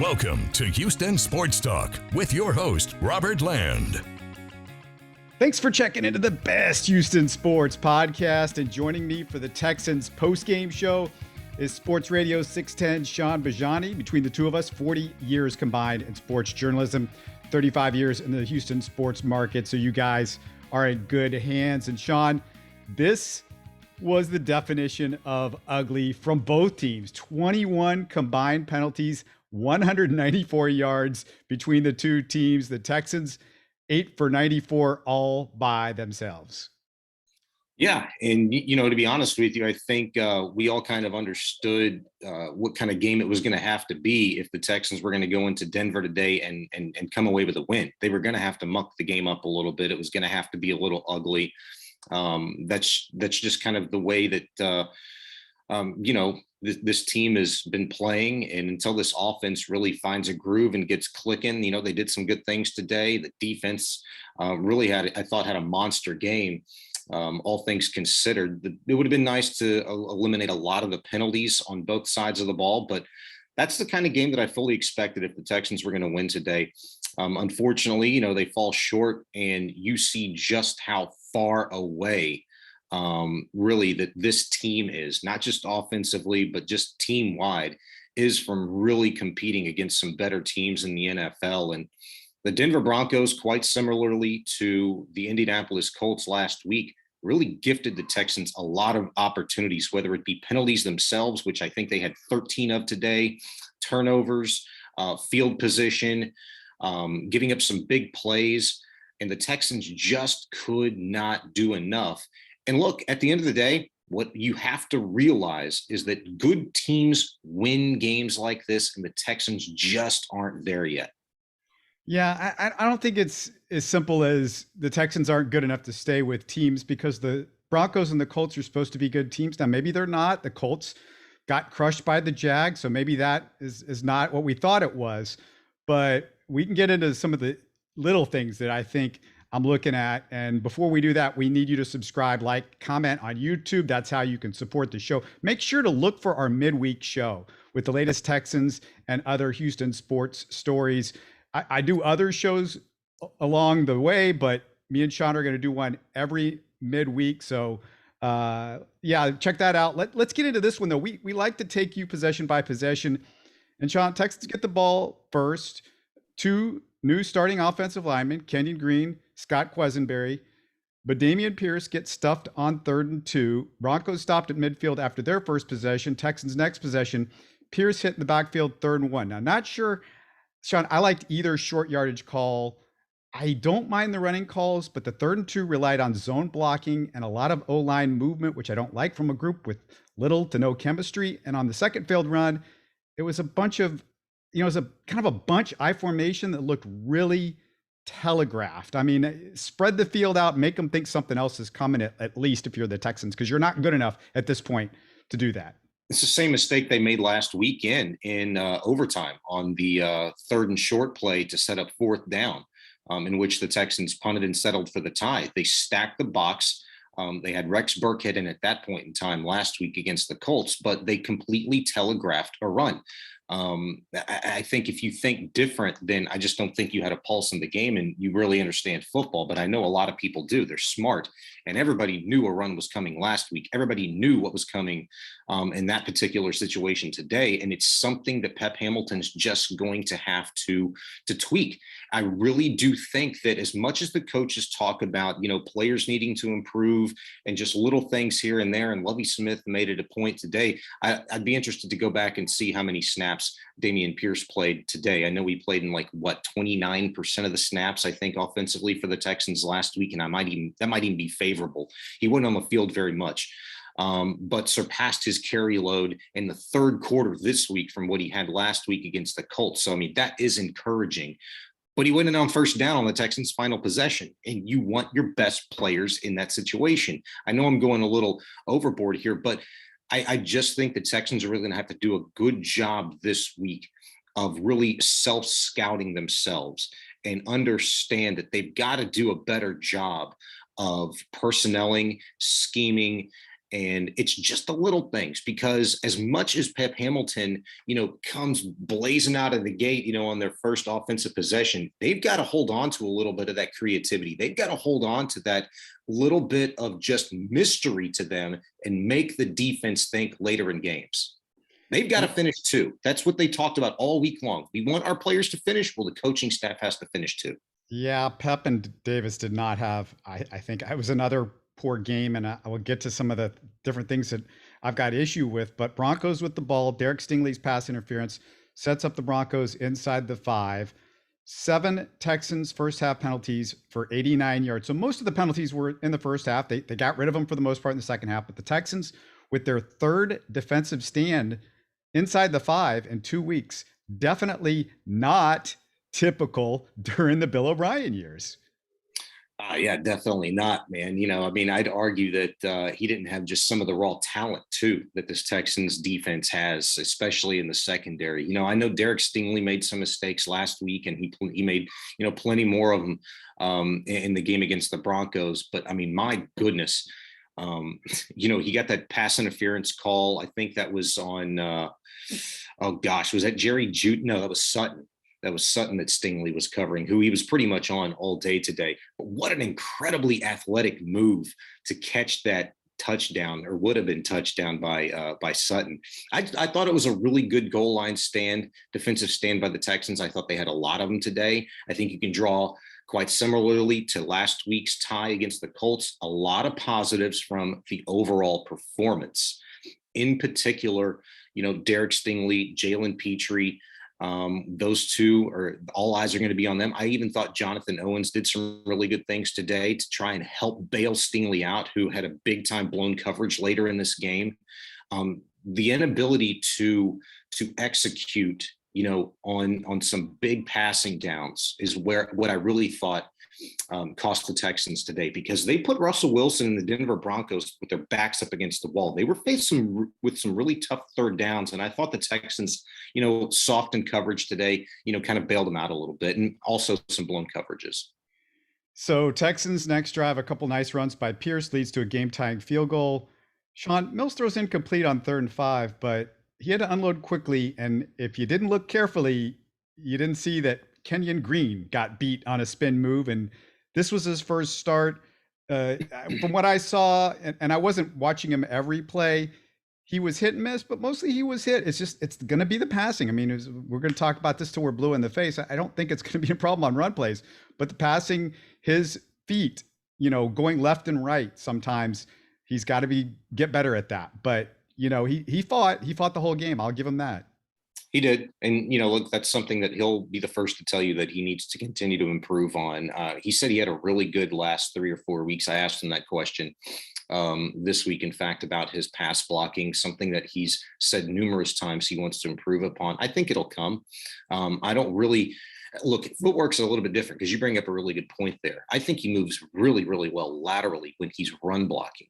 Welcome to Houston Sports Talk with your host, Robert Land. Thanks for checking into the best Houston sports podcast, and joining me for the Texans postgame show is Sports Radio 610 Shaun Bijani. Between the two of us, 40 years combined in sports journalism, 35 years in the Houston sports market. So you guys are in good hands. And Shaun, this was the definition of ugly from both teams. 21 combined penalties, 194 yards between the two teams. The Texans 8 for 94 all by themselves. Yeah. And, to be honest with you, I think we all kind of understood what kind of game it was going to have to be if the Texans were going to go into Denver today and come away with a win. They were going to have to muck the game up a little bit. It was going to have to be a little ugly. That's just kind of the way that, this team has been playing. And until this offense really finds a groove and gets clicking, they did some good things today. The defense really had a monster game. All things considered, it would have been nice to eliminate a lot of the penalties on both sides of the ball, but that's the kind of game that I fully expected if the Texans were going to win today. Unfortunately, they fall short, and you see just how far away really that this team is, not just offensively, but just team wide, is from really competing against some better teams in the NFL. And the Denver Broncos, quite similarly to the Indianapolis Colts last week, really gifted the Texans a lot of opportunities, whether it be penalties themselves, which I think they had 13 of today, turnovers, field position, giving up some big plays, and the Texans just could not do enough. And look, at the end of the day, what you have to realize is that good teams win games like this, and the Texans just aren't there yet. Yeah, I don't think it's as simple as the Texans aren't good enough to stay with teams, because the Broncos and the Colts are supposed to be good teams. Now, maybe they're not. The Colts got crushed by the Jags, so maybe that is not what we thought it was. But we can get into some of the little things that I think I'm looking at. And before we do that, we need you to subscribe, like, comment on YouTube. That's how you can support the show. Make sure to look for our midweek show with the latest Texans and other Houston sports stories. I do other shows along the way, but me and Shaun are going to do one every midweek. So check that out. Let's get into this one, though. We like to take you possession by possession. And Shaun, Texans get the ball first. Two new starting offensive linemen, Kenyon Green, Scott Quesenberry, but Dameon Pierce gets stuffed on 3rd and 2. Broncos stopped at midfield after their first possession. Texans next possession, Pierce hit in the backfield, 3rd and 1. Now, not sure, Shaun, I liked either short yardage call. I don't mind the running calls, but the 3rd and 2 relied on zone blocking and a lot of O-line movement, which I don't like from a group with little to no chemistry. And on the second failed run, it was a bunch of, it was a kind of a bunch I formation that looked really telegraphed. I mean, spread the field out, make them think something else is coming, at least if you're the Texans, because you're not good enough at this point to do that. It's the same mistake they made last weekend in overtime on the 3rd and short play to set up 4th down, in which the Texans punted and settled for the tie. They stacked the box. They had Rex Burkhead in at that point in time last week against the Colts, but they completely telegraphed a run. I think if you think different, then I just don't think you had a pulse in the game and you really understand football. But I know a lot of people do. They're smart, and everybody knew a run was coming last week. Everybody knew what was coming in that particular situation today. And it's something that Pep Hamilton's just going to have to tweak. I really do think that as much as the coaches talk about, players needing to improve and just little things here and there, and Lovie Smith made it a point today, I'd be interested to go back and see how many snaps Dameon Pierce played today. I know he played in 29% of the snaps, I think, offensively for the Texans last week. And that might even be favorable. He wasn't on the field very much, but surpassed his carry load in the 3rd quarter this week from what he had last week against the Colts. So, I mean, that is encouraging. But he went in on 1st down on the Texans' final possession, and you want your best players in that situation. I know I'm going a little overboard here, but I just think the Texans are really going to have to do a good job this week of really self-scouting themselves and understand that they've got to do a better job of personnelling, scheming, And it's just the little things, because as much as Pep Hamilton, comes blazing out of the gate, on their first offensive possession, they've got to hold on to a little bit of that creativity. They've got to hold on to that little bit of just mystery to them and make the defense think later in games. They've got to finish too. That's what they talked about all week long. We want our players to finish. Well, the coaching staff has to finish too. Yeah, Pep and Davis did not have, I think it was another poor game, and I will get to some of the different things that I've got issue with. But Broncos with the ball, Derek Stingley's pass interference sets up the Broncos inside the 5. 7 Texans first half penalties for 89 yards. So most of the penalties were in the first half. They got rid of them for the most part in the second half. But the Texans, with their third defensive stand inside the 5 in 2 weeks, definitely not typical during the Bill O'Brien years. Yeah, definitely not, man. I'd argue that he didn't have just some of the raw talent too that this Texans defense has, especially in the secondary. I know Derek Stingley made some mistakes last week, and he made plenty more of them in the game against the Broncos. But my goodness, he got that pass interference call. I think that was on. Was that Jerry Jute? No, that was Sutton. That was Sutton that Stingley was covering, who he was pretty much on all day today. But what an incredibly athletic move to catch that touchdown, or would have been touchdown by Sutton. I thought it was a really good goal line defensive stand by the Texans. I thought they had a lot of them today. I think you can draw quite similarly to last week's tie against the Colts, a lot of positives from the overall performance. In particular, Derek Stingley, Jalen Petrie, those two all eyes are going to be on them. I even thought Jonathan Owens did some really good things today to try and help bail Stingley out, who had a big time blown coverage later in this game. The inability to execute, on some big passing downs is what I really thought cost the Texans today, because they put Russell Wilson and the Denver Broncos with their backs up against the wall. They were faced with some really tough third downs, and I thought the Texans, softened coverage today, kind of bailed them out a little bit, and also some blown coverages. So Texans next drive, a couple nice runs by Pierce leads to a game-tying field goal. Shaun, Mills throws incomplete on 3rd and 5, but he had to unload quickly, and if you didn't look carefully, you didn't see that Kenyon Green got beat on a spin move, and this was his first start. From what I saw, and I wasn't watching him every play, he was hit and miss, but mostly he was hit. It's going to be the passing. We're going to talk about this till we're blue in the face. I don't think it's going to be a problem on run plays, but the passing, his feet, going left and right, sometimes he's got to get better at that. But he fought the whole game. I'll give him that. He did. And, look, that's something that he'll be the first to tell you that he needs to continue to improve on. He said he had a really good last 3 or 4 weeks. I asked him that question this week, in fact, about his pass blocking, something that he's said numerous times he wants to improve upon. I think it'll come. I don't really look, footwork's a little bit different, because you bring up a really good point there. I think he moves really, really well laterally when he's run blocking,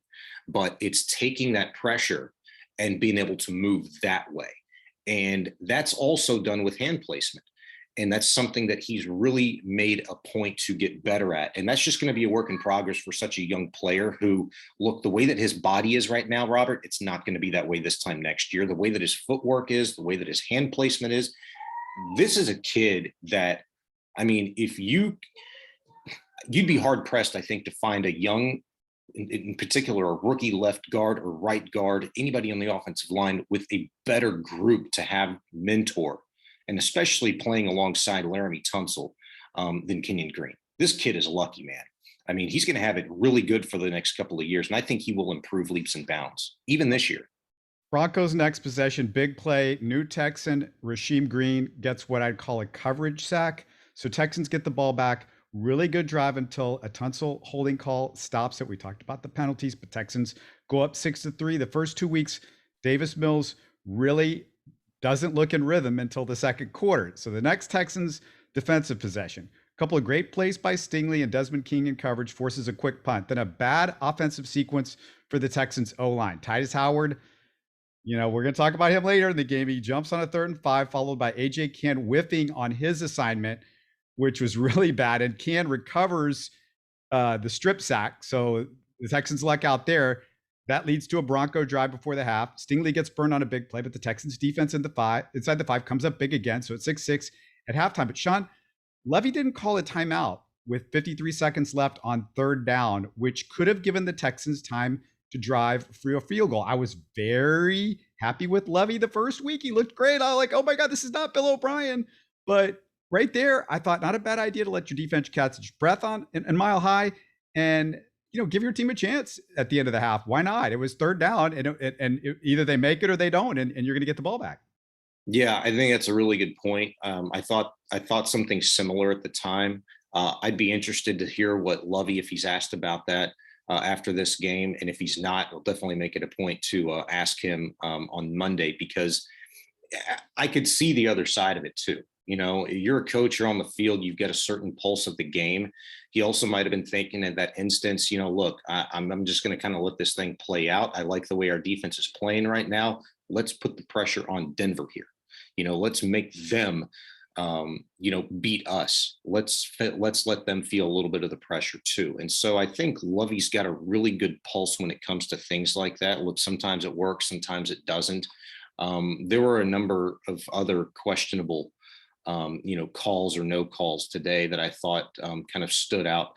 but it's taking that pressure and being able to move that way. And that's also done with hand placement. And that's something that he's really made a point to get better at. And that's just going to be a work in progress for such a young player who, look, the way that his body is right now, Robert, it's not going to be that way this time next year. The way that his footwork is, the way that his hand placement is, this is a kid that, if you'd be hard pressed, I think, to find a young, in particular, a rookie left guard or right guard, anybody on the offensive line with a better group to have mentor, and especially playing alongside Laramie Tunsil, than Kenyon Green. This kid is lucky, man. He's going to have it really good for the next couple of years, and I think he will improve leaps and bounds, even this year. Broncos next possession, big play, new Texan, Rasheem Green gets what I'd call a coverage sack. So Texans get the ball back. Really good drive until a Tunsil holding call stops it. We talked about the penalties, but Texans go up 6-3. The first 2 weeks, Davis Mills really doesn't look in rhythm until the second quarter. So the next Texans defensive possession, a couple of great plays by Stingley and Desmond King in coverage, forces a quick punt. Then a bad offensive sequence for the Texans O-line. Tytus Howard, we're going to talk about him later in the game. He jumps on a 3rd and 5, followed by A.J. Cann whiffing on his assignment, which was really bad. And Cann recovers the strip sack. So the Texans luck out there. That leads to a Bronco drive before the half. Stingley gets burned on a big play, but the Texans defense inside the 5 comes up big again. So it's 6-6 at halftime. But Shaun, Lovie didn't call a timeout with 53 seconds left on 3rd down, which could have given the Texans time to drive for a field goal. I was very happy with Lovie the first week. He looked great. I was like, oh my God, this is not Bill O'Brien. But right there, I thought not a bad idea to let your defense catch its breath on and mile high and, give your team a chance at the end of the half. Why not? It was 3rd down and either they make it or they don't, and you're going to get the ball back. Yeah, I think that's a really good point. I thought something similar at the time. I'd be interested to hear what Lovie, if he's asked about that after this game, and if he's not, I'll definitely make it a point to ask him on Monday, because I could see the other side of it too. You're a coach, you're on the field, you've got a certain pulse of the game. He also might have been thinking in that instance, look, I'm just going to kind of let this thing play out. I like the way our defense is playing right now. Let's put the pressure on Denver here. Let's make them, beat us. Let's let them feel a little bit of the pressure too. And so I think Lovie's got a really good pulse when it comes to things like that. Look, sometimes it works, sometimes it doesn't. There were a number of other questionable calls or no calls today that I thought kind of stood out,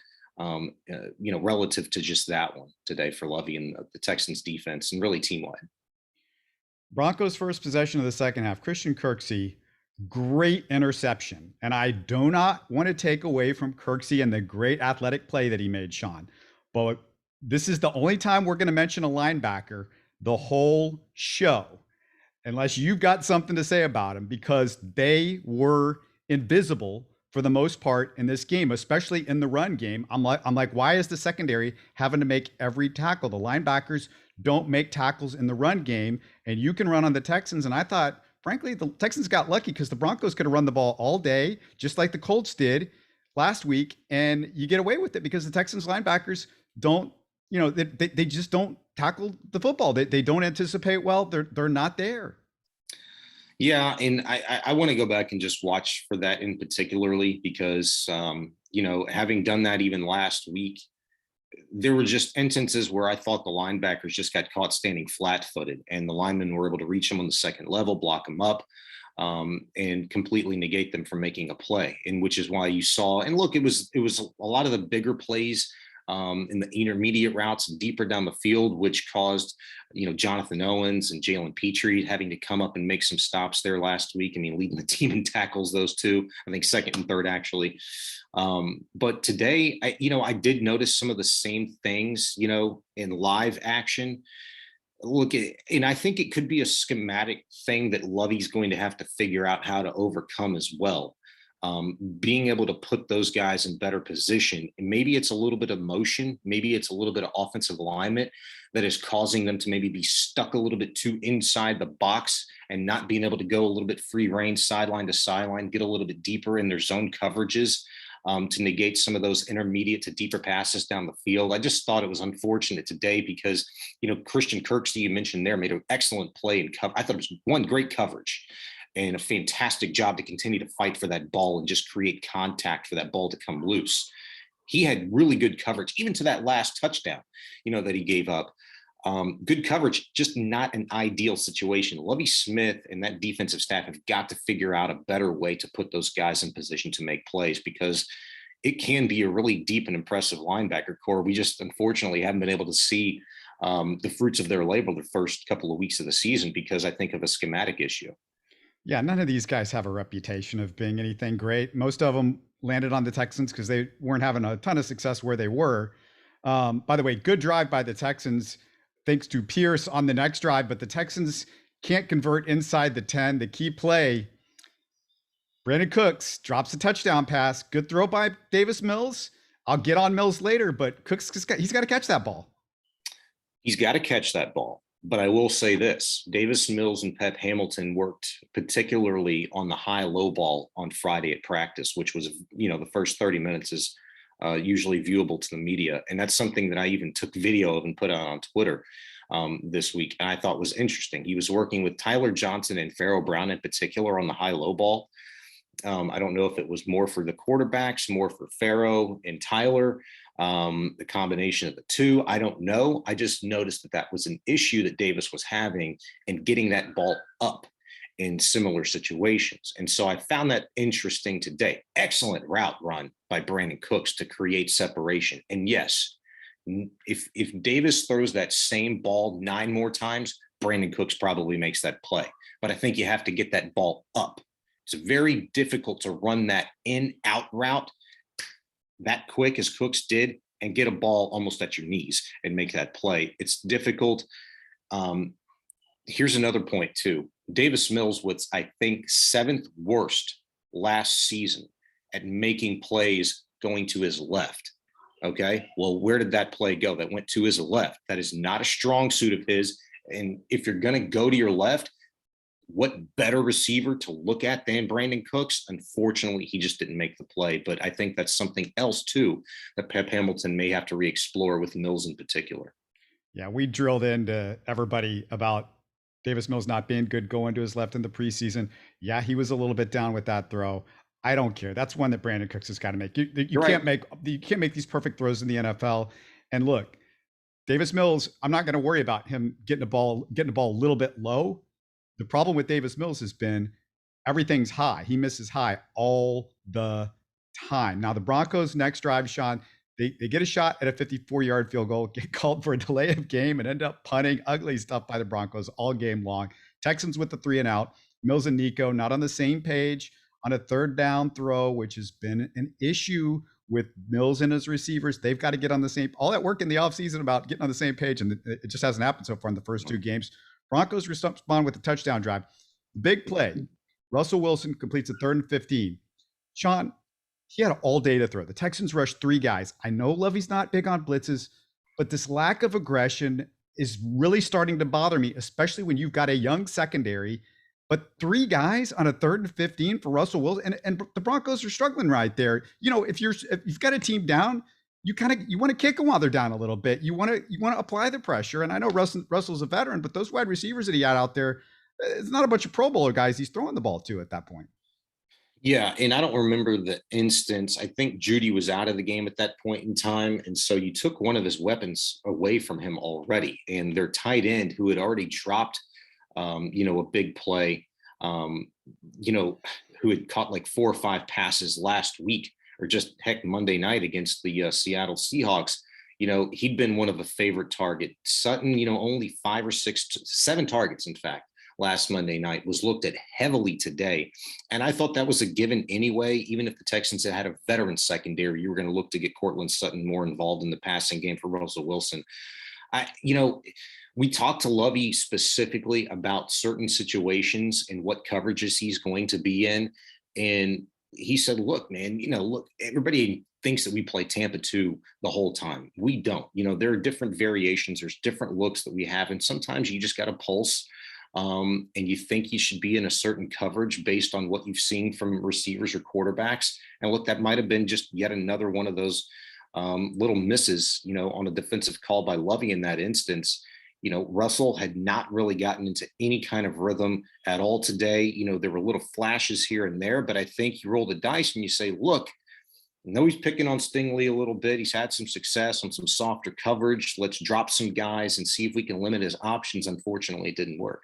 relative to just that one today for Lovie and the Texans defense and really team wide. Broncos' first possession of the second half, Christian Kirksey, great interception. And I do not want to take away from Kirksey and the great athletic play that he made, Shaun. But this is the only time we're going to mention a linebacker the whole show, unless you've got something to say about him, because they were invisible for the most part in this game, especially in the run game. I'm like, why is the secondary having to make every tackle? The linebackers don't make tackles in the run game, and you can run on the Texans. And I thought, frankly, the Texans got lucky because the Broncos could have run the ball all day, just like the Colts did last week, and you get away with it because the Texans linebackers don't, they just don't tackle the football. They don't anticipate well. They're not there. Yeah, and I want to go back and just watch for that in particularly because, having done that even last week, there were just instances where I thought the linebackers just got caught standing flat-footed, and the linemen were able to reach them on the second level, block them up, and completely negate them from making a play. And which is why you saw, and look, it was a lot of the bigger plays in the intermediate routes and deeper down the field, which caused, Jonathan Owens and Jalen Petrie having to come up and make some stops there last week. I mean, leading the team in tackles, those two, I think second and third actually. But today, I did notice some of the same things, in live action. Look, and I think it could be a schematic thing that Lovie's going to have to figure out how to overcome as well. Being able to put those guys in better position. And maybe it's a little bit of motion, maybe it's a little bit of offensive alignment that is causing them to maybe be stuck a little bit too inside the box and not being able to go a little bit free range, sideline to sideline, get a little bit deeper in their zone coverages to negate some of those intermediate to deeper passes down the field. I just thought it was unfortunate today because, Christian Kirksey, you mentioned there, made an excellent play and cover. I thought it was one great coverage and a fantastic job to continue to fight for that ball and just create contact for that ball to come loose. He had really good coverage, even to that last touchdown, that he gave up. Good coverage, just not an ideal situation. Lovie Smith and that defensive staff have got to figure out a better way to put those guys in position to make plays because it can be a really deep and impressive linebacker core. We just unfortunately haven't been able to see the fruits of their labor the first couple of weeks of the season because I think of a schematic issue. Yeah, none of these guys have a reputation of being anything great. Most of them landed on the Texans because they weren't having a ton of success where they were. By the way, good drive by the Texans, thanks to Pierce on the next drive, but the Texans can't convert inside the 10. The key play, Brandon Cooks drops a touchdown pass. Good throw by Davis Mills. I'll get on Mills later, but Cooks, he's got to catch that ball. He's got to catch that ball. But I will say this, Davis Mills and Pep Hamilton worked particularly on the high-low ball on Friday at practice, which was, the first 30 minutes is usually viewable to the media. And that's something that I even took video of and put out on Twitter this week. And I thought was interesting. He was working with Tyler Johnson and Pharaoh Brown in particular on the high-low ball. I don't know if it was more for the quarterbacks, more for Pharaoh and Tyler, The combination of the two, I don't know. I just noticed that was an issue that Davis was having in getting that ball up in similar situations. And so I found that interesting today. Excellent route run by Brandon Cooks to create separation. And yes, if Davis throws that same ball 9 more times, Brandon Cooks probably makes that play. But I think you have to get that ball up. It's very difficult to run that in-out route that quick as Cooks did and get a ball almost at your knees and make that play. It's difficult. Here's another point too. Davis Mills was, I think, 7th worst last season at making plays going to his left. Okay, well, where did that play go? That went to his left. That is not a strong suit of his. And if you're going to go to your left, what better receiver to look at than Brandon Cooks? Unfortunately, he just didn't make the play. But I think that's something else, too, that Pep Hamilton may have to re-explore with Mills in particular. Yeah, we drilled into everybody about Davis Mills not being good going to his left in the preseason. Yeah, he was a little bit down with that throw. I don't care. That's one that Brandon Cooks has got to make. You can't make these perfect throws in the NFL. And look, Davis Mills, I'm not going to worry about him getting the ball a little bit low. The problem with Davis Mills has been everything's high. He misses high all the time. Now the Broncos next drive, Shaun, they get a shot at a 54-yard field goal, get called for a delay of game, and end up punting. Ugly stuff by the Broncos all game long. Texans with the 3-and-out. Mills and Nico not on the same page on a 3rd down throw, which has been an issue with Mills and his receivers. They've got to get on the same, all that work in the offseason about getting on the same page, and it just hasn't happened so far in the first 2 games. Broncos respond with a touchdown drive. Big play. Russell Wilson completes a 3rd and 15. Shaun, he had all day to throw. The Texans rushed 3 guys. I know Lovie's not big on blitzes, but this lack of aggression is really starting to bother me, especially when you've got a young secondary. But 3 guys on a 3rd and 15 for Russell Wilson, and the Broncos are struggling right there. You know, if you've got a team down, you want to kick them while they're down a little bit. You want to apply the pressure. And I know Russell's a veteran, but those wide receivers that he had out there, it's not a bunch of Pro Bowler guys he's throwing the ball to at that point. Yeah, and I don't remember the instance. I think Judy was out of the game at that point in time. And so you took one of his weapons away from him already. And their tight end, who had already dropped, a big play, who had caught like 4 or 5 passes last week, or just heck Monday night against the Seattle Seahawks. He'd been one of a favorite target. Sutton, only 5 or 6, 7 targets, in fact, last Monday night, was looked at heavily today. And I thought that was a given anyway. Even if the Texans had a veteran secondary, you were going to look to get Cortland Sutton more involved in the passing game for Russell Wilson. We talked to Lovie specifically about certain situations and what coverages he's going to be in. And he said, look, man, everybody thinks that we play Tampa 2 the whole time. We don't. There are different variations. There's different looks that we have. And sometimes you just got to pulse. And you think you should be in a certain coverage based on what you've seen from receivers or quarterbacks. And look, that might have been just yet another one of those little misses, on a defensive call by Lovie in that instance. Russell had not really gotten into any kind of rhythm at all today. There were little flashes here and there, but I think you roll the dice and you say, look, I know he's picking on Stingley a little bit. He's had some success on some softer coverage. Let's drop some guys and see if we can limit his options. Unfortunately, it didn't work.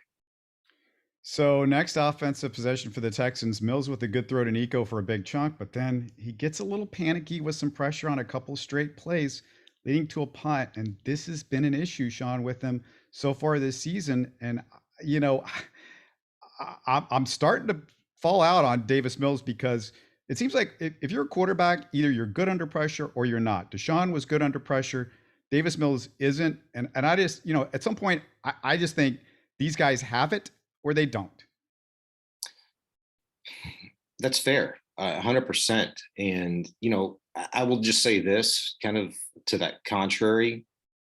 So next offensive possession for the Texans, Mills with a good throw to Nico for a big chunk, but then he gets a little panicky with some pressure on a couple straight plays, leading to a punt. And this has been an issue, Shaun, with him so far this season. And, I'm starting to fall out on Davis Mills because it seems like if you're a quarterback, either you're good under pressure or you're not. Deshaun was good under pressure. Davis Mills isn't. And I just, at some point, I just think these guys have it or they don't. That's fair. 100%. And, I will just say this kind of to that contrary.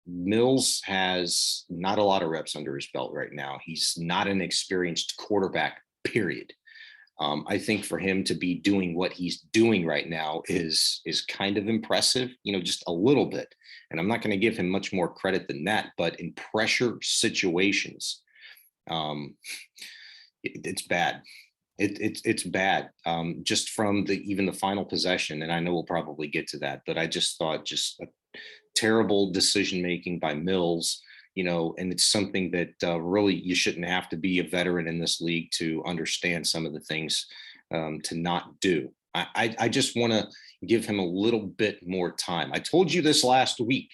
Mills has not a lot of reps under his belt right now. He's not an experienced quarterback, period. I think for him to be doing what he's doing right now is kind of impressive, just a little bit. And I'm not going to give him much more credit than that, but in pressure situations, it's bad. It's bad, just from even the final possession. And I know we'll probably get to that, but I just thought just a terrible decision making by Mills, and it's something that really you shouldn't have to be a veteran in this league to understand some of the things to not do. I just want to give him a little bit more time. I told you this last week.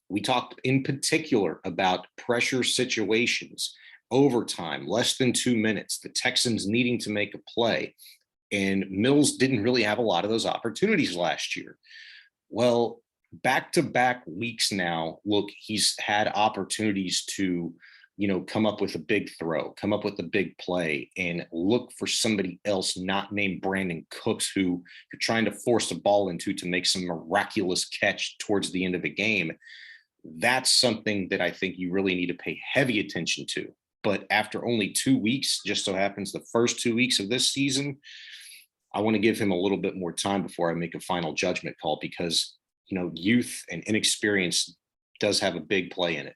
We talked in particular about pressure situations, overtime, less than 2 minutes, the Texans needing to make a play. And Mills didn't really have a lot of those opportunities last year. Well, back-to-back weeks now, look, he's had opportunities to, come up with a big throw, come up with a big play, and look for somebody else not named Brandon Cooks, who you're trying to force a ball into to make some miraculous catch towards the end of the game. That's something that I think you really need to pay heavy attention to. But after only 2 weeks, just so happens the first 2 weeks of this season, I want to give him a little bit more time before I make a final judgment call, because, youth and inexperience does have a big play in it.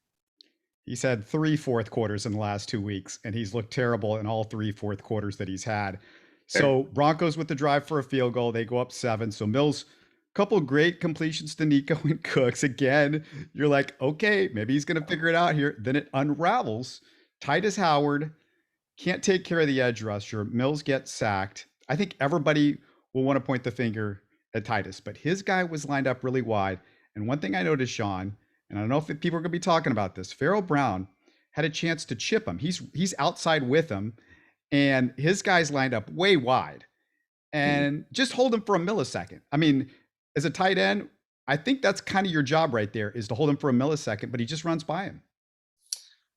He's had 3 fourth quarters in the last 2 weeks, and he's looked terrible in all 3 fourth quarters that he's had. So Broncos with the drive for a field goal, they go up 7. So Mills, couple great completions to Nico and Cooks. Again, you're like, okay, maybe he's going to figure it out here. Then it unravels. Tytus Howard can't take care of the edge rusher. Mills gets sacked. I think everybody will want to point the finger at Tytus, but his guy was lined up really wide. And one thing I noticed, Shaun, and I don't know if people are going to be talking about this, Pharaoh Brown had a chance to chip him. He's outside with him, and his guy's lined up way wide. And just hold him for a millisecond. I mean, as a tight end, I think that's kind of your job right there, is to hold him for a millisecond, but he just runs by him.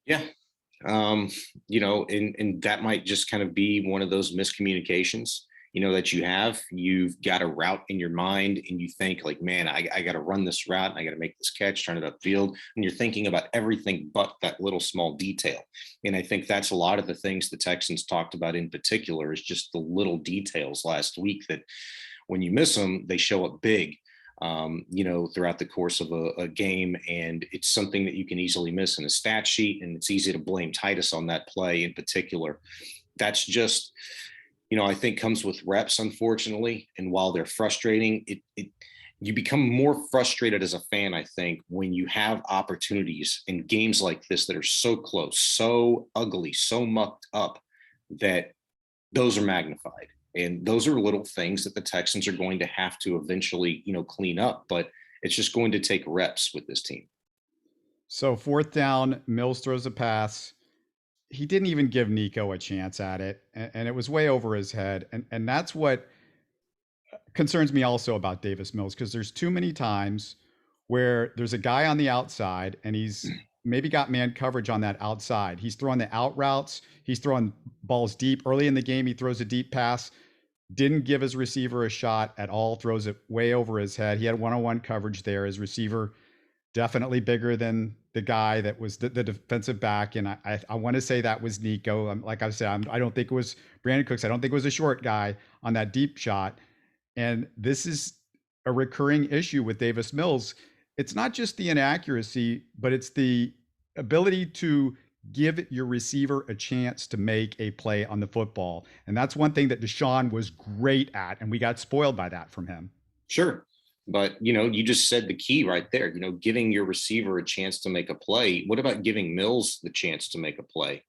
Yeah. And that might just kind of be one of those miscommunications, that you've got a route in your mind and you think like, man, I got to run this route and I got to make this catch, turn it upfield. And you're thinking about everything but that little small detail. And I think that's a lot of the things the Texans talked about in particular, is just the little details last week that when you miss them, they show up big, throughout the course of a game. And it's something that you can easily miss in a stat sheet. And it's easy to blame Tytus on that play in particular. That's just, I think comes with reps, unfortunately. And while they're frustrating, you become more frustrated as a fan, I think, when you have opportunities in games like this that are so close, so ugly, so mucked up, that those are magnified. And those are little things that the Texans are going to have to eventually, clean up. But it's just going to take reps with this team. So 4th down, Mills throws a pass. He didn't even give Nico a chance at it, and it was way over his head. And that's what concerns me also about Davis Mills, because there's too many times where there's a guy on the outside and he's maybe got man coverage on that outside. He's throwing the out routes. He's throwing balls deep. Early in the game, he throws a deep pass, didn't give his receiver a shot at all, throws it way over his head. He had one-on-one coverage there. His receiver definitely bigger than the guy that was the defensive back. And I want to say that was Nico. Like I said, I don't think it was Brandon Cooks. I don't think it was a short guy on that deep shot. And this is a recurring issue with Davis Mills. It's not just the inaccuracy, but it's the ability to give your receiver a chance to make a play on the football. And that's one thing that Deshaun was great at. And we got spoiled by that from him. Sure. But, you just said the key right there, giving your receiver a chance to make a play. What about giving Mills the chance to make a play?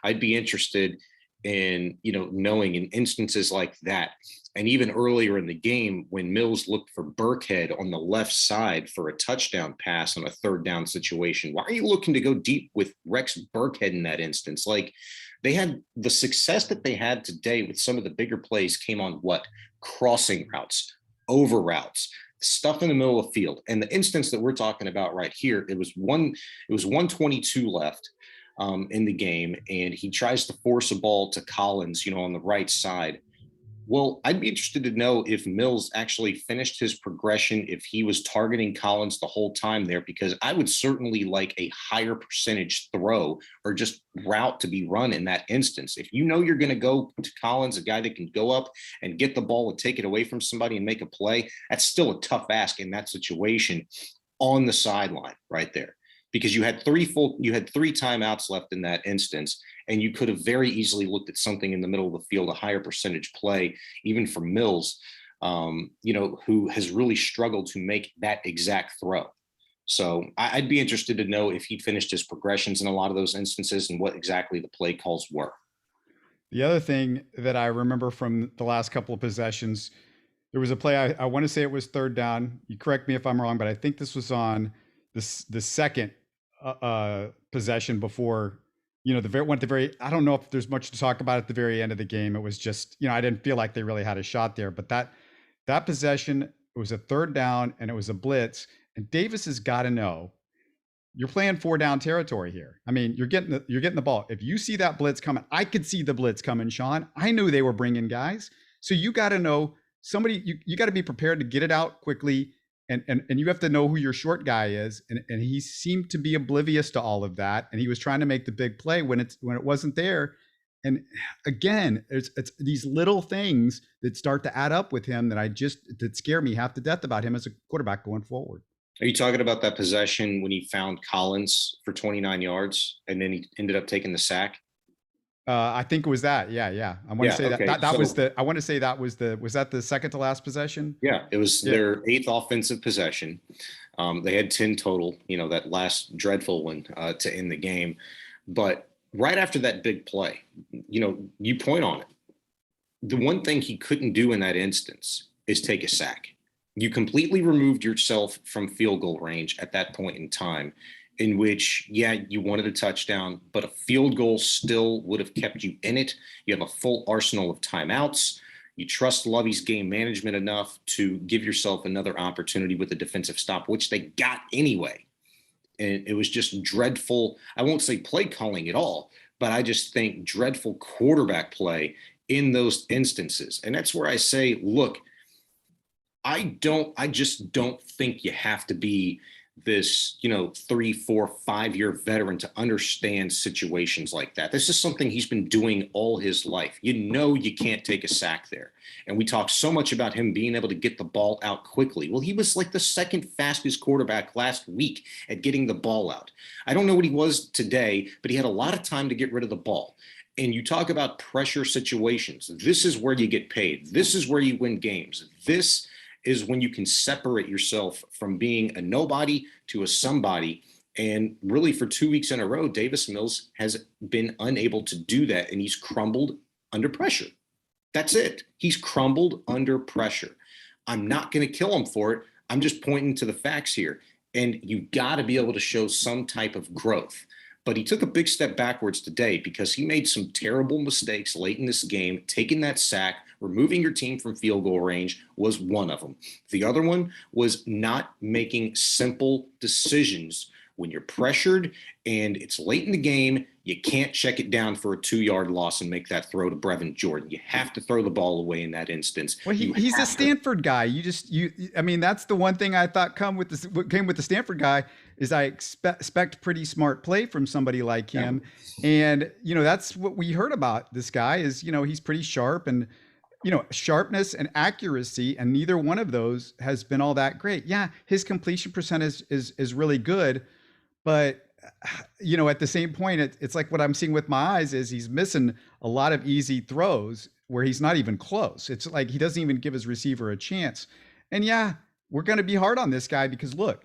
I'd be interested in, knowing in instances like that. And even earlier in the game, when Mills looked for Burkhead on the left side for a touchdown pass on a 3rd down situation, why are you looking to go deep with Rex Burkhead in that instance? Like, they had the success that they had today with some of the bigger plays came on crossing routes, over routes, stuff in the middle of the field. And the instance that we're talking about right here, it was 122 left in the game, and he tries to force a ball to Collins, on the right side. Well, I'd be interested to know if Mills actually finished his progression, if he was targeting Collins the whole time there, because I would certainly like a higher percentage throw or just route to be run in that instance. If you're going to go to Collins, a guy that can go up and get the ball and take it away from somebody and make a play, that's still a tough ask in that situation on the sideline right there. because you had three timeouts left in that instance, and you could have very easily looked at something in the middle of the field, a higher percentage play, even for Mills, who has really struggled to make that exact throw. So I'd be interested to know if he finished his progressions in a lot of those instances and what exactly the play calls were. The other thing that I remember from the last couple of possessions, there was a play, I want to say it was third down. You correct me if I'm wrong, but I think this was on the second possession before, I don't know if there's much to talk about at the very end of the game. It was just, I didn't feel like they really had a shot there, but that possession, it was a third down and it was a blitz. And Davis has got to know, you're playing 4-down territory here. I mean, you're getting the ball. If you see that blitz coming, I could see the blitz coming, Shaun. I knew they were bringing guys. So you got to know somebody, you got to be prepared to get it out quickly. And you have to know who your short guy is. And he seemed to be oblivious to all of that. And he was trying to make the big play when it wasn't there. And again, it's these little things that start to add up with him that scare me half to death about him as a quarterback going forward. Are you talking about that possession when he found Collins for 29 yards and then he ended up taking the sack? I think it was that. Yeah. I want to say okay. Was that the second to last possession? Yeah, it was their 8th offensive possession. They had 10 total, that last dreadful one to end the game. But right after that big play, you point on it. The one thing he couldn't do in that instance is take a sack. You completely removed yourself from field goal range at that point in time, in which, you wanted a touchdown, but a field goal still would have kept you in it. You have a full arsenal of timeouts. You trust Lovie's game management enough to give yourself another opportunity with a defensive stop, which they got anyway. And it was just dreadful. I won't say play calling at all, but I just think dreadful quarterback play in those instances. And that's where I say, look, I just don't think you have to be this, 3, 4, 5-year veteran to understand situations like that. This is something he's been doing all his life. You can't take a sack there. And we talk so much about him being able to get the ball out quickly. Well, he was like the second fastest quarterback last week at getting the ball out. I don't know what he was today, but he had a lot of time to get rid of the ball. And you talk about pressure situations. This is where you get paid. This is where you win games. This is when you can separate yourself from being a nobody to a somebody. And really for 2 weeks in a row, Davis Mills has been unable to do that. And he's crumbled under pressure. That's it. He's crumbled under pressure. I'm not going to kill him for it. I'm just pointing to the facts here. And you've got to be able to show some type of growth. But he took a big step backwards today because he made some terrible mistakes late in this game. Taking that sack, removing your team from field goal range was one of them. The other one was not making simple decisions. When you're pressured and it's late in the game, you can't check it down for a 2-yard loss and make that throw to Brevin Jordan. You have to throw the ball away in that instance. Well, he's a Stanford guy. That's the one thing I thought came with the Stanford guy is I expect pretty smart play from somebody like him. Yeah. And, that's what we heard about this guy is, he's pretty sharp and, sharpness and accuracy. And neither one of those has been all that great. Yeah. His completion percentage is really good. But, at the same point, it's like what I'm seeing with my eyes is he's missing a lot of easy throws where he's not even close. It's like he doesn't even give his receiver a chance. And we're going to be hard on this guy because look,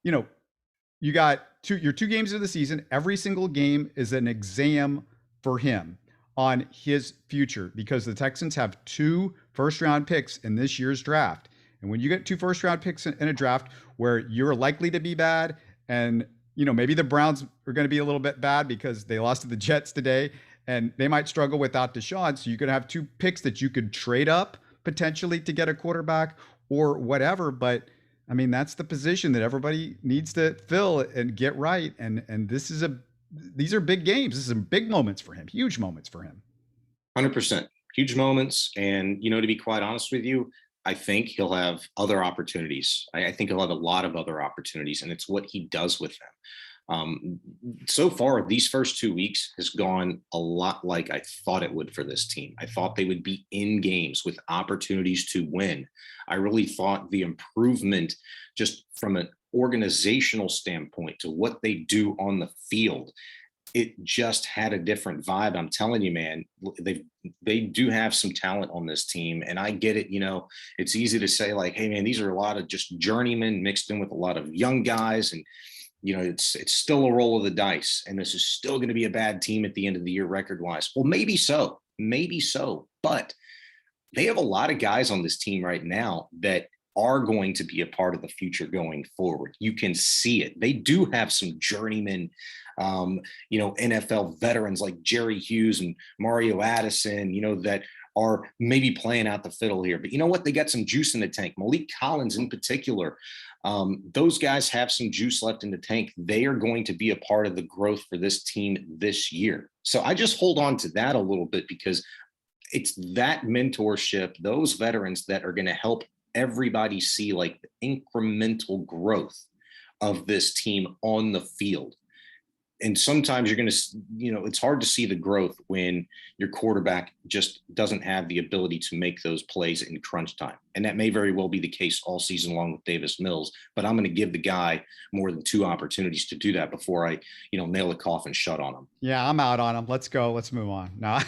you got your 2 games of the season. Every single game is an exam for him on his future because the Texans have 2 first-round picks in this year's draft. And when you get 2 first-round picks in a draft where you're likely to be bad and maybe the Browns are going to be a little bit bad because they lost to the Jets today and they might struggle without Deshaun. So you could have 2 picks that you could trade up potentially to get a quarterback or whatever. But I mean, that's the position that everybody needs to fill and get right. And these are big games. This is some big moments for him, huge moments for him. 100%. Huge moments. And, to be quite honest with you, I think he'll have other opportunities. I think he'll have a lot of other opportunities, and it's what he does with them. Um, so far, these first 2 weeks has gone a lot like I thought it would for this team. I thought they would be in games with opportunities to win. I really thought the improvement just from an organizational standpoint to what they do on the field, it just had a different vibe. I'm telling you, man, they do have some talent on this team. And I get it, it's easy to say like, hey man, these are a lot of just journeymen mixed in with a lot of young guys. And it's still a roll of the dice, and this is still going to be a bad team at the end of the year record wise. Well, maybe so, but they have a lot of guys on this team right now that are going to be a part of the future going forward. You can see it. They do have some journeymen, NFL veterans like Jerry Hughes and Mario Addison, that are maybe playing out the fiddle here. But you know what? They got some juice in the tank. Malik Collins in particular. Those guys have some juice left in the tank. They are going to be a part of the growth for this team this year. So I just hold on to that a little bit, because it's that mentorship, those veterans that are going to help everybody see like the incremental growth of this team on the field. And sometimes you're going to, it's hard to see the growth when your quarterback just doesn't have the ability to make those plays in crunch time. And that may very well be the case all season long with Davis Mills, but I'm going to give the guy more than 2 opportunities to do that before I, nail a coffin shut on him. Yeah, I'm out on him. Let's go. Let's move on. No,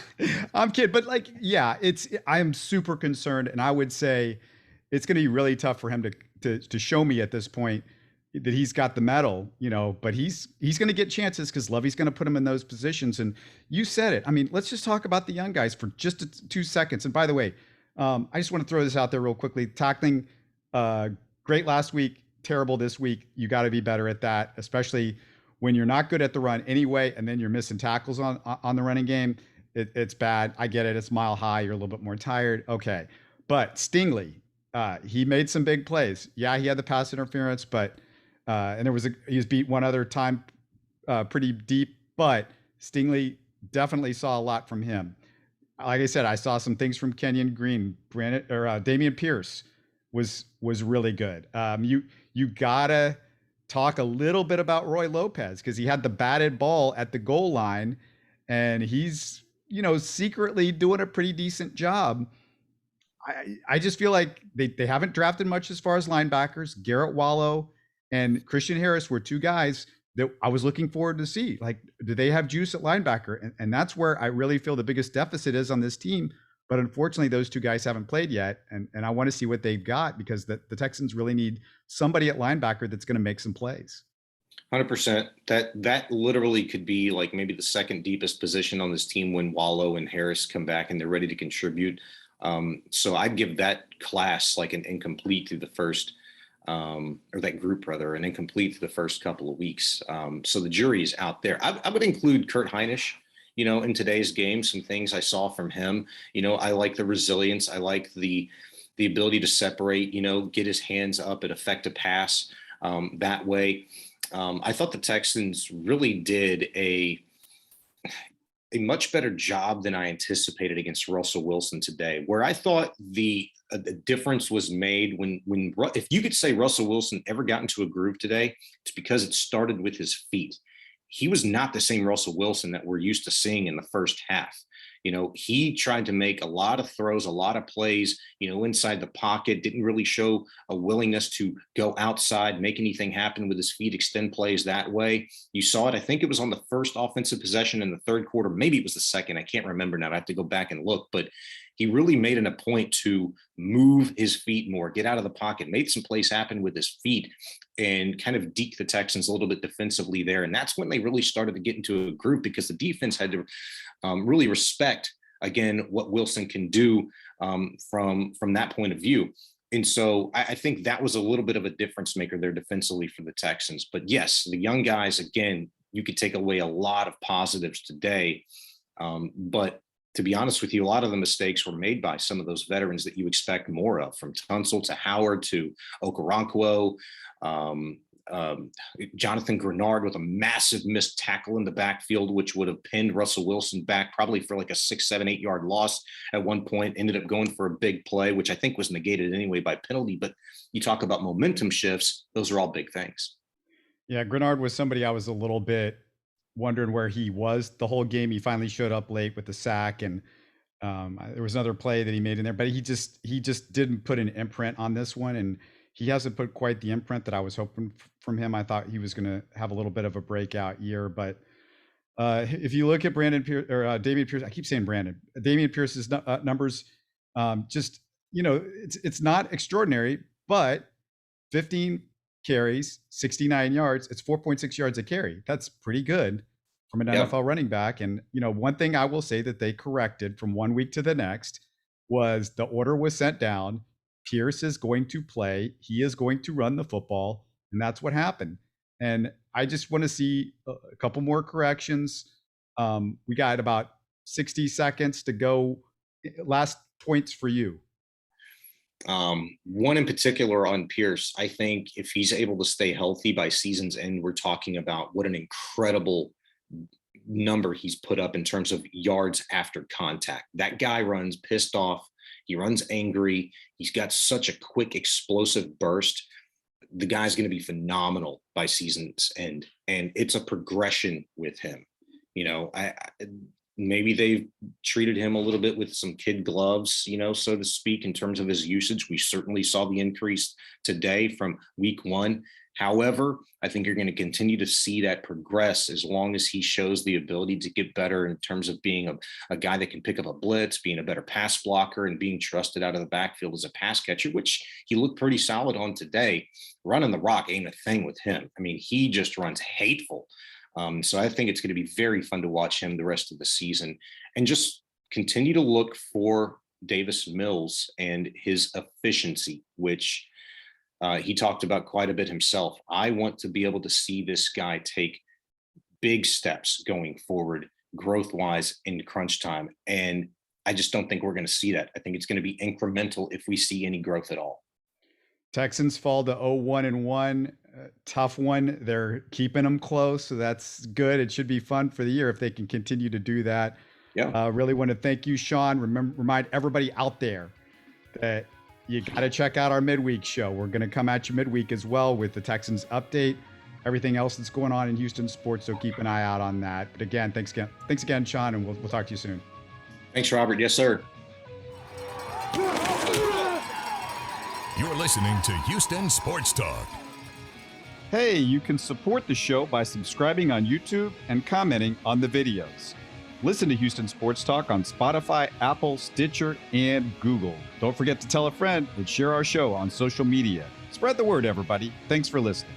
I'm kidding. But I am super concerned. And I would say it's going to be really tough for him to show me at this point that he's got the medal, but he's going to get chances because Lovie's going to put him in those positions. And you said it. I mean, let's just talk about the young guys for just 2 seconds. And by the way, I just want to throw this out there real quickly. Tackling, great last week, terrible this week. You got to be better at that, especially when you're not good at the run anyway, and then you're missing tackles on the running game. It's bad. I get it. It's mile high. You're a little bit more tired. Okay. But Stingley, he made some big plays. Yeah, he had the pass interference, but and he was beat one other time pretty deep, but Stingley definitely saw a lot from him. Like I said, I saw some things from Kenyon Green. Dameon Pierce was really good. You gotta talk a little bit about Roy Lopez, because he had the batted ball at the goal line, and he's secretly doing a pretty decent job. I just feel like they haven't drafted much as far as linebackers. Garrett Wallow and Christian Harris were 2 guys that I was looking forward to see. Like, do they have juice at linebacker? And that's where I really feel the biggest deficit is on this team. But unfortunately, those 2 guys haven't played yet. And I want to see what they've got, because the Texans really need somebody at linebacker that's going to make some plays. 100%. That literally could be like maybe the second deepest position on this team when Wallow and Harris come back and they're ready to contribute. So I'd give that class like an incomplete through the first or that group rather, an incomplete for the first couple of weeks. So the jury is out there. I would include Kurt Heinisch, in today's game. Some things I saw from him, I like the resilience. I like the ability to separate, get his hands up and affect a pass that way. I thought the Texans really did a much better job than I anticipated against Russell Wilson today, where I thought the difference was made when if you could say Russell Wilson ever got into a groove today, it's because it started with his feet. He was not the same Russell Wilson that we're used to seeing in the first half. He tried to make a lot of throws, a lot of plays, inside the pocket, didn't really show a willingness to go outside, make anything happen with his feet, extend plays that way. You saw it. I think it was on the first offensive possession in the third quarter. Maybe it was the second. I can't remember now. I have to go back and look, but he really made it a point to move his feet more, get out of the pocket, made some plays happen with his feet, and kind of deke the Texans a little bit defensively there. And that's when they really started to get into a group, because the defense had to really respect, again, what Wilson can do from that point of view. And so I think that was a little bit of a difference maker there defensively for the Texans. But yes, the young guys, again, you could take away a lot of positives today. But to be honest with you, a lot of the mistakes were made by some of those veterans that you expect more of, from Tunsil to Howard to Okoronkwo, Jonathan Grenard with a massive missed tackle in the backfield, which would have pinned Russell Wilson back probably for like a 6, 7, 8 yard loss at one point, ended up going for a big play, which I think was negated anyway by penalty. But you talk about momentum shifts. Those are all big things. Yeah, Grenard was somebody I was a little bit wondering where he was the whole game. He finally showed up late with the sack, and there was another play that he made in there, but he just didn't put an imprint on this one, and he hasn't put quite the imprint that I was hoping from him. I thought he was going to have a little bit of a breakout year, but if you look at Brandon Pierce or Dameon Pierce, I keep saying Brandon, Dameon Pierce's numbers, just it's not extraordinary, but 15 carries, 69 yards. It's 4.6 yards a carry. That's pretty good from an Yeah. NFL running back. And, one thing I will say that they corrected from one week to the next was the order was sent down. Pierce is going to play. He is going to run the football. And that's what happened. And I just want to see a couple more corrections. We got about 60 seconds to go. Last points for you. One in particular on Pierce, I think if he's able to stay healthy by season's end, we're talking about what an incredible number he's put up in terms of yards after contact. That guy runs pissed off. He runs angry. He's got such a quick, explosive burst. The guy's going to be phenomenal by season's end. And it's a progression with him. Maybe they've treated him a little bit with some kid gloves, so to speak, in terms of his usage. We certainly saw the increase today from week one. However, I think you're going to continue to see that progress as long as he shows the ability to get better in terms of being a guy that can pick up a blitz, being a better pass blocker, and being trusted out of the backfield as a pass catcher, which he looked pretty solid on today. Running the rock ain't a thing with him. I mean, he just runs hateful. So I think it's going to be very fun to watch him the rest of the season and just continue to look for Davis Mills and his efficiency, which he talked about quite a bit himself. I want to be able to see this guy take big steps going forward, growth-wise in crunch time. And I just don't think we're going to see that. I think it's going to be incremental if we see any growth at all. Texans fall to 0-1-1. Tough one. They're keeping them close, so that's good. It should be fun for the year if they can continue to do that. Yeah. Really want to thank you, Shaun. Remind everybody out there that you got to check out our midweek show. We're going to come at you midweek as well with the Texans update, everything else that's going on in Houston sports. So keep an eye out on that. But again, thanks again, Shaun, and we'll talk to you soon. Thanks, Robert. Yes, sir. You're listening to Houston Sports Talk. Hey, you can support the show by subscribing on YouTube and commenting on the videos. Listen to Houston Sports Talk on Spotify, Apple, Stitcher, and Google. Don't forget to tell a friend and share our show on social media. Spread the word, everybody. Thanks for listening.